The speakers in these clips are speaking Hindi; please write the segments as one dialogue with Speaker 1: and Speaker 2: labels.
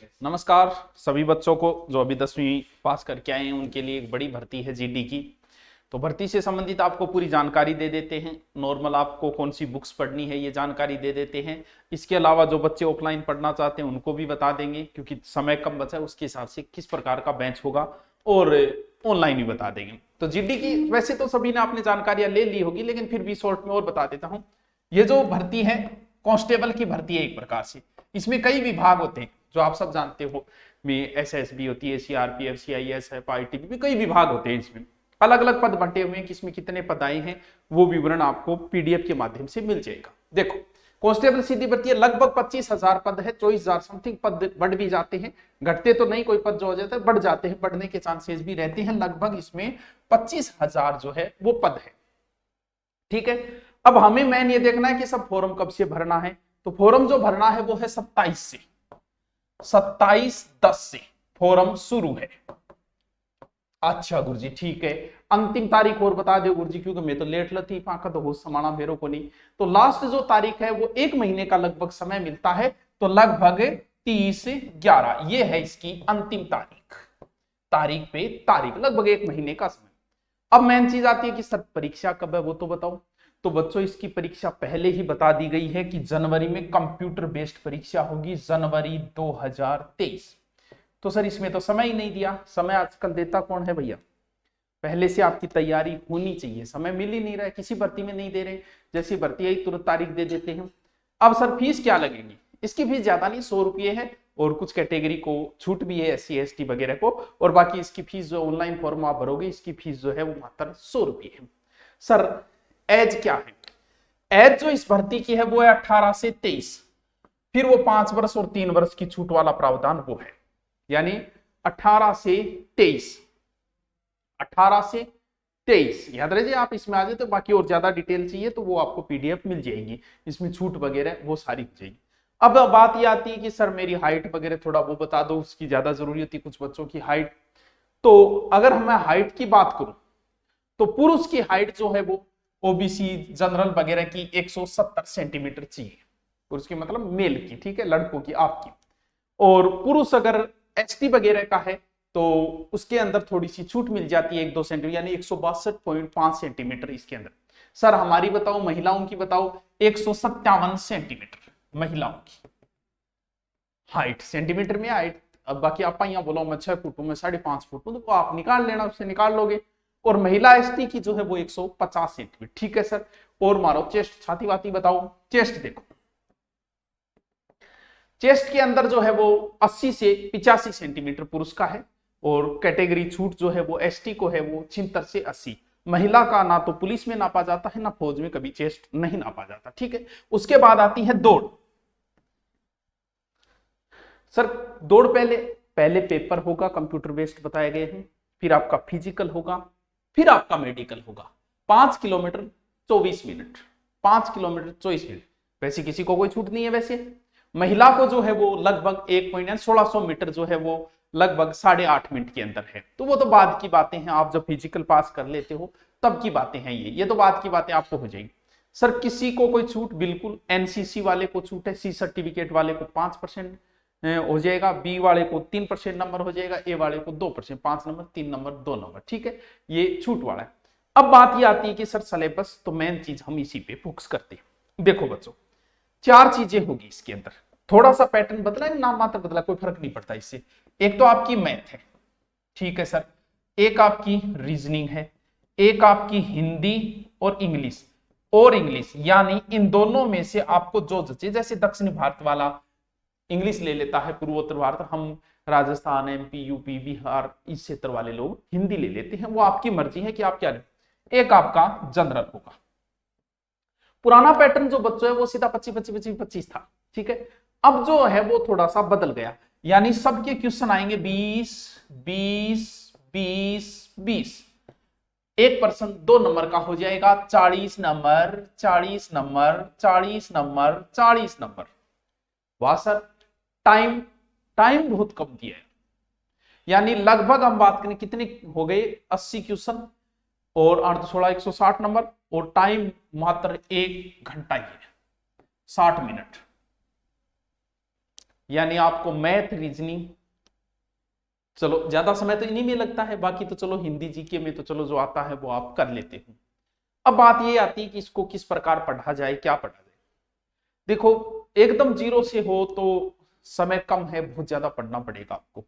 Speaker 1: नमस्कार सभी बच्चों को जो अभी 10वीं पास करके आए हैं उनके लिए एक बड़ी भर्ती है जीडी की। तो भर्ती से संबंधित आपको पूरी जानकारी दे देते हैं। नॉर्मल आपको कौन सी बुक्स पढ़नी है ये जानकारी दे देते हैं। इसके अलावा जो बच्चे ऑफलाइन पढ़ना चाहते हैं उनको भी बता देंगे, क्योंकि समय कम बचा है उसके हिसाब से किस प्रकार का बैच होगा, और ऑनलाइन भी बता देंगे। तो जीडी की वैसे तो सभी ने आपने जानकारियां ले ली होगी, लेकिन फिर भी शॉर्ट में और बता देता हूँ। ये जो भर्ती है कांस्टेबल की भर्ती है एक प्रकार से। इसमें कई विभाग होते हैं जो आप सब जानते हो। में एसएसबी होती है, सीआरपीएफ, सीआईएसएफ, आईटीबीपी, कई विभाग होते हैं। इसमें अलग अलग पद बंटे हुए हैं, किसमें कितने पद आए हैं वो विवरण आपको पीडीएफ के माध्यम से मिल जाएगा। देखो, कांस्टेबल सीधी भर्ती है, लगभग 25,000 पद है। 24,000 समथिंग पद बढ़ भी जाते हैं, घटते तो नहीं, कोई पद जो हो जाता है बढ़ जाते हैं, बढ़ने के चांसेस भी रहते हैं। लगभग इसमें 25,000 जो है वो पद है। ठीक है, अब हमें मेन ये देखना है कि सब फॉर्म कब से भरना है। तो फॉर्म जो भरना है वो है 27 से, 27/10 से फॉर्म शुरू है। अच्छा गुरुजी ठीक है, अंतिम तारीख और बता दो गुरुजी, क्योंकि मैं तो लेट लतीफ आंखा तो होश समाना मेरे को नहीं। तो लास्ट जो तारीख है वो 1 महीने का लगभग समय मिलता है, तो लगभग 30/11 ये है इसकी अंतिम तारीख। तारीख पे तारीख लगभग 1 महीने का समय। अब मेन चीज आती है कि सर परीक्षा कब है वो तो बताओ। तो बच्चों इसकी परीक्षा पहले ही बता दी गई है कि जनवरी में कंप्यूटर बेस्ड परीक्षा होगी, जनवरी 2023। तो सर इसमें तो समय ही नहीं दिया। समय आजकल देता कौन है भैया? पहले से आपकी तैयारी होनी चाहिए, समय मिल ही नहीं रहा है, किसी भर्ती में नहीं दे रहे। जैसी भर्ती आई तुरंत तारीख दे देते हैं। अब सर फीस क्या लगेगी? इसकी फीस ज्यादा नहीं, 100 रुपये है, और कुछ कैटेगरी को छूट भी है, SC ST वगैरह को। और बाकी इसकी फीस जो ऑनलाइन फॉर्म आप भरोगे इसकी फीस जो है वो मात्र 100 रुपये है। सर एज क्या है? एज जो इस भर्ती की है वो है 18 से 23। फिर वो 5 वर्ष और 3 वर्ष की छूट वाला प्रावधान वो है, यानी 18 से 23। 18 से 23 याद रहिए, आप इसमें आ जाए। तो बाकी और ज्यादा डिटेल चाहिए तो वो आपको पीडीएफ मिल जाएगी, इसमें छूट वगैरह वो सारी हो जाएगी। अब बात ये आती है कि सर मेरी हाइट वगैरह थोड़ा वो बता दो, उसकी ज्यादा जरूरी होती है कुछ बच्चों की हाइट। तो अगर मैं हाइट की बात करूं तो पुरुष की हाइट जो है वो ओबीसी जनरल वगैरह की 170 सेंटीमीटर चाहिए। पुरुष की मतलब मेल की, ठीक है, लड़कों की आपकी। और पुरुष अगर एसटी वगैरह का है तो उसके अंदर थोड़ी सी छूट मिल जाती है 1-2 सेंटीमीटर, यानी 162.5 सेंटीमीटर इसके अंदर। सर हमारी बताओ, महिलाओं की बताओ, 157 सेंटीमीटर महिलाओं की हाइट, सेंटीमीटर में हाइट। अब बाकी आप यहाँ बोलो मैं 6 फुट हूं, मैं 5.5 फुट हूं, तो आप निकाल लेना, उससे निकाल लोगे। और महिला एसटी की जो है वो 150 सेंटीमीटर। ठीक है सर, और मारो चेस्ट, छाती वाती बताओ। चेस्ट देखो, चेस्ट के अंदर जो है वो 80 से 85 सेंटीमीटर पुरुष का है, और कैटेगरी छूट जो है वो एसटी को है वो 76 से 80। महिला का ना तो पुलिस में नापा जाता है ना फौज में कभी चेस्ट नहीं नापा जाता। ठीक है, उसके बाद आती है दौड़। सर दौड़ पहले पहले पेपर होगा, कंप्यूटर बेस्ड बताए गए हैं, फिर आपका फिजिकल होगा, फिर आपका मेडिकल होगा। 5 किलोमीटर 24 मिनट, 5 किलोमीटर 24 मिनट। वैसे किसी को कोई छूट नहीं है। वैसे महिला को जो है वो लगभग 1600 मीटर जो है वो लगभग 8.5 मिनट के अंदर है। तो वो तो बाद की बातें हैं, आप जब फिजिकल पास कर लेते हो तब की बातें हैं। ये तो बाद की बातें आपको हो जाएगी। सर किसी को कोई छूट? बिल्कुल, एनसीसी वाले को छूट है, सी सर्टिफिकेट वाले को 5% हो जाएगा, बी वाले को 3% नंबर हो जाएगा, ए वाले को 2%, 5 नंबर, 3 नंबर, 2 नंबर। ठीक है, ये छूट वाला है। अब बात ये आती है कि सर सिलेबस, तो मेन चीज हम इसी पे फोकस करते हैं। देखो बच्चों, 4 चीजें होगी इसके अंदर। थोड़ा सा पैटर्न बदला है, नाम मात्र बदला, कोई फर्क नहीं पड़ता इससे। एक तो आपकी मैथ है, ठीक है सर, एक आपकी रीजनिंग है, एक आपकी हिंदी और इंग्लिश। और इंग्लिश यानी इन दोनों में से आपको जो जचे, जैसे दक्षिण भारत वाला इंग्लिश ले लेता है, पूर्वोत्तर भारत, हम राजस्थान, MP, UP, बिहार इस क्षेत्र वाले लोग हिंदी ले लेते हैं। वो आपकी मर्जी है कि आप क्या लें। एक आपका जनरल होगा। पुराना पैटर्न जो बच्चों है वो सीधा 25-25-25 था। ठीक है, अब जो है वो थोड़ा सा बदल गया, यानी सबके क्वेश्चन आएंगे 20-20-20-20। 1% 2 नंबर का हो जाएगा 40 नंबर, 40 नंबर, 40 नंबर, 40 नंबर। वाह सर, टाइम टाइम बहुत कम दिया है। यानी लगभग हम बात करें कितने हो गए, 80 क्वेश्चन और 8 16 160 नंबर, और टाइम मात्र 1 घंटा ही है, 60 मिनट। यानी आपको मैथ रीजनिंग, चलो ज्यादा समय तो इन्हीं में लगता है, बाकी तो चलो हिंदी जीके में तो चलो जो आता है वो आप कर लेते हो। अब बात ये आती है कि इसको किस प्रकार पढ़ा जाए, क्या पढ़ा जाए। देखो एकदम जीरो से हो तो समय कम है, बहुत ज्यादा पढ़ना पड़ेगा आपको।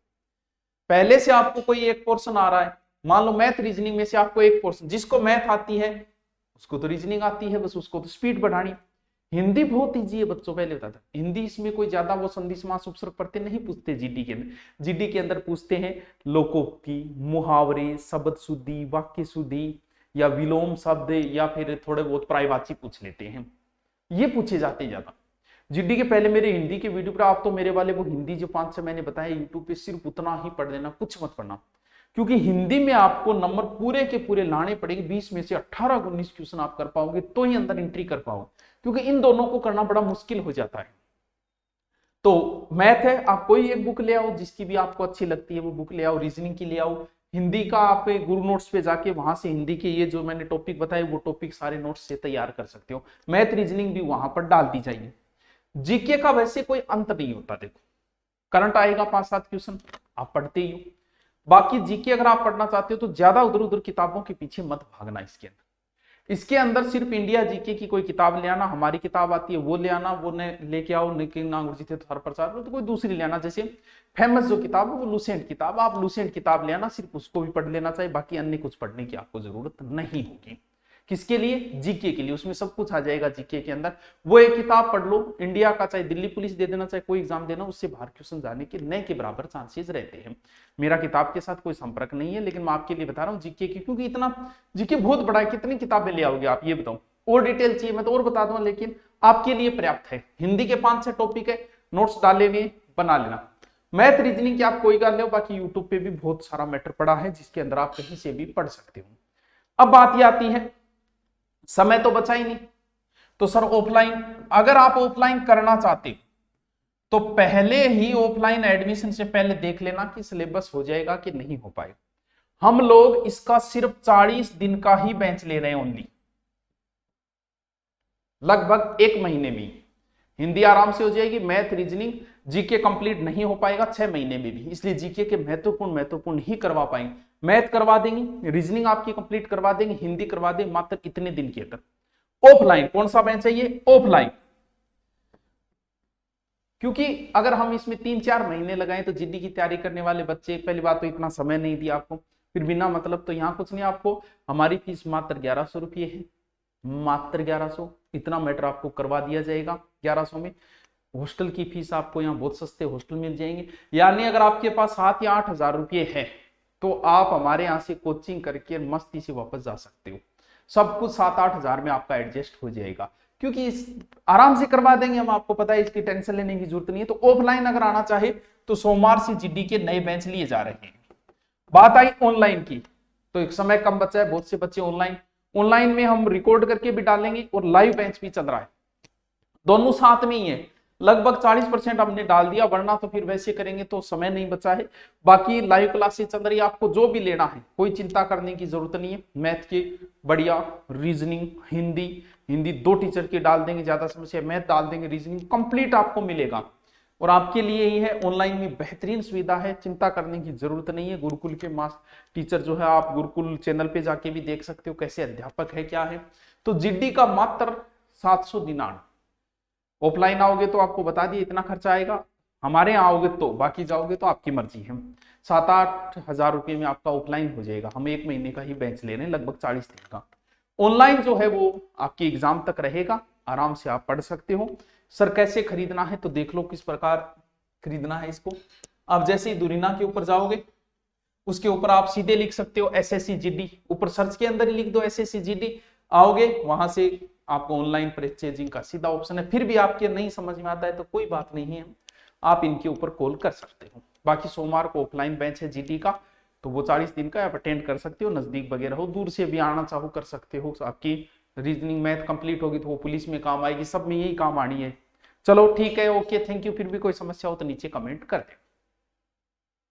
Speaker 1: पहले से आपको कोई एक पोर्शन आ रहा है, मान लो मैथ रीजनिंग में से आपको एक पोर्शन, जिसको मैथ आती है उसको तो रीजनिंग आती है, बस उसको तो स्पीड बढ़ानी। हिंदी बहुत ईजी है बच्चों, पहले बताता हिंदी, इसमें कोई ज्यादा वो संधि समास उपसर्ग प्रत्यय नहीं पूछते जीडी के अंदर। जीडी के अंदर पूछते हैं लोकोक्ति, मुहावरे, शब्द शुद्धि, वाक्य शुद्धि, या विलोम शब्द, या फिर थोड़े बहुत पर्यायवाची पूछ लेते हैं, ये पूछे जाते ज्यादा। जीडी के पहले मेरे हिंदी के वीडियो पर आप तो मेरे वाले वो हिंदी जो 5 से मैंने बताया यूट्यूब पे, सिर्फ उतना ही पढ़ लेना, कुछ मत पढ़ना, क्योंकि हिंदी में आपको नंबर पूरे के पूरे लाने पड़ेंगे। 20 में से 18-19 क्वेश्चन आप कर पाओगे तो ही अंदर एंट्री कर पाओगे, क्योंकि इन दोनों को करना बड़ा मुश्किल हो जाता है। तो मैथ है, आप कोई एक बुक ले आओ जिसकी भी आपको अच्छी लगती है वो बुक ले आओ, रीजनिंग की ले आओ, हिंदी का आप गुरु नोट्स पे जाके वहां से हिंदी के ये जो मैंने टॉपिक बताए वो टॉपिक सारे नोट्स से तैयार कर सकते हो। मैथ रीजनिंग भी वहां पर डाल दी जाएगी। जीके का वैसे कोई अंत नहीं होता, देखो करंट आएगा 5-7 क्वेश्चन आप पढ़ते ही हो। बाकी जीके अगर आप पढ़ना चाहते हो तो ज्यादा उधर उधर किताबों के पीछे मत भागना। इसके अंदर सिर्फ इंडिया जीके की कोई किताब ले आना, हमारी किताब आती है वो ले आना, वो लेके आओ, लेकिन ना गुरुजी थे तो हर प्रचार तो कोई दूसरी ले आना। जैसे फेमस जो किताब है वो लूसेंट किताब, आप लूसेंट किताब ले आना, सिर्फ उसको भी पढ़ लेना चाहिए, बाकी अन्य कुछ पढ़ने की आपको जरूरत नहीं होगी। किसके लिए? जीके के लिए, उसमें सब कुछ आ जाएगा जीके के अंदर। वो एक किताब पढ़ लो, इंडिया का चाहे दिल्ली पुलिस दे देना, चाहे कोई एग्जाम देना, उससे बाहर क्वेश्चन जाने के नए के बराबर चांसेस रहते हैं। मेरा किताब के साथ कोई संपर्क नहीं है, लेकिन मैं आपके लिए बता रहा हूँ जीके की, क्योंकि इतना जीके बहुत बड़ा है, कितनी किताबें ले आओगे आप ये बताओ। और डिटेल चाहिए मैं तो और बता दूंगा, लेकिन आपके लिए पर्याप्त है। हिंदी के 5-6 टॉपिक है, नोट्स डाले हुए बना लेना। मैथ रीजनिंग की आप कोई कर लो, बाकी यूट्यूब पे भी बहुत सारा मैटर पड़ा है जिसके अंदर आप कहीं से भी पढ़ सकते हो। अब बात ये आती है, समय तो बचा ही नहीं, तो सर ऑफलाइन, अगर आप ऑफलाइन करना चाहते हो तो पहले ही ऑफलाइन एडमिशन से पहले देख लेना कि सिलेबस हो जाएगा कि नहीं हो पाएगा। हम लोग इसका सिर्फ 40 दिन का ही बेंच ले रहे हैं ओनली, लगभग 1 महीने में हिंदी आराम से हो जाएगी। मैथ रीजनिंग जीके कंप्लीट नहीं हो पाएगा 6 महीने में भी, इसलिए जीके के महत्वपूर्ण ही करवा पाएंगे। मैथ करवा देंगे, रीजनिंग आपकी कंप्लीट करवा देंगे, हिंदी करवा देंगे मात्र इतने दिन के अंदर। ऑफलाइन कौन सा बेंच चाहिए? ऑफलाइन, क्योंकि अगर हम इसमें 3-4 महीने लगाएं तो जीडी की तैयारी करने वाले बच्चे, पहली बात तो इतना समय नहीं दिया आपको, फिर बिना मतलब तो यहाँ कुछ नहीं। आपको हमारी फीस मात्र 1100 रुपये है, मात्र 1100, इतना मैटर आपको करवा दिया जाएगा 1100 में। हॉस्टल की फीस आपको यहाँ बहुत सस्ते हॉस्टल मिल जाएंगे, यानी अगर आपके पास 7 या 8 हजार रुपये है तो आप हमारे यहाँ से कोचिंग करके मस्ती से वापस जा सकते हो। सब कुछ 7-8 हजार में आपका एडजस्ट हो जाएगा, क्योंकि इस आराम से करवा देंगे हम, आपको पता है, इसकी टेंशन लेने की जरूरत नहीं है। तो ऑफलाइन अगर आना चाहे तो सोमवार से जीडी के नए बेंच लिए जा रहे हैं। बात आई ऑनलाइन की, तो एक समय कम बचा है, बहुत से बच्चे ऑनलाइन में हम रिकॉर्ड करके भी डालेंगे और लाइव बेंच भी चल रहा है, दोनों साथ में ही है। लगभग 40% हमने डाल दिया, वरना तो फिर वैसे करेंगे तो समय नहीं बचा है। बाकी लाइव क्लासेस चल रही है, आपको जो भी लेना है कोई चिंता करने की जरूरत नहीं है। मैथ के बढ़िया, रीजनिंग, हिंदी 2 टीचर के डाल देंगे, ज्यादा समस्या, मैथ डाल देंगे, रीजनिंग कंप्लीट आपको मिलेगा। और आपके लिए ही है, ऑनलाइन में बेहतरीन सुविधा है, चिंता करने की जरूरत नहीं है। गुरुकुल के टीचर जो है, आप गुरुकुल चैनल पे जाके भी देख सकते हो कैसे अध्यापक है, क्या है। तो जीडी का मात्र 799। ऑफलाइन आओगे तो आपको बता दिए इतना खर्चा आएगा, हमारे यहाँ आओगे तो, बाकी जाओगे तो आपकी मर्जी है। 7-8 हजार रुपये में आपका ऑफलाइन हो जाएगा। हम 1 महीने का ही बेंच ले रहे हैं, लगभग 40 दिन का। ऑनलाइन जो है वो आपकी एग्जाम तक रहेगा, आराम से आप पढ़ सकते हो। सर कैसे खरीदना है, तो देख लो किस प्रकार खरीदना है इसको। अब जैसे ही दुरीना के ऊपर जाओगे, उसके ऊपर आप सीधे लिख सकते हो एसएससी जीडी, ऊपर सर्च के अंदर ही लिख दो एसएससी जीडी, आओगे वहां से आपको ऑनलाइन परचेजिंग का सीधा ऑप्शन है। फिर भी आपके नहीं समझ में आता है तो कोई बात नहीं है, आप इनके ऊपर कॉल कर सकते हो। बाकी सोमवार को ऑफलाइन बेंच है जीडी का, तो वो 40 दिन का आप अटेंड कर सकते हो, नजदीक वगैरह हो, दूर से भी आना चाहो कर सकते हो। आपकी रीजनिंग मैथ कंप्लीट होगी तो वो पुलिस में काम आएगी, सब में यही काम आनी है। चलो ठीक है, ओके, थैंक यू। फिर भी कोई समस्या हो तो नीचे कमेंट कर दे।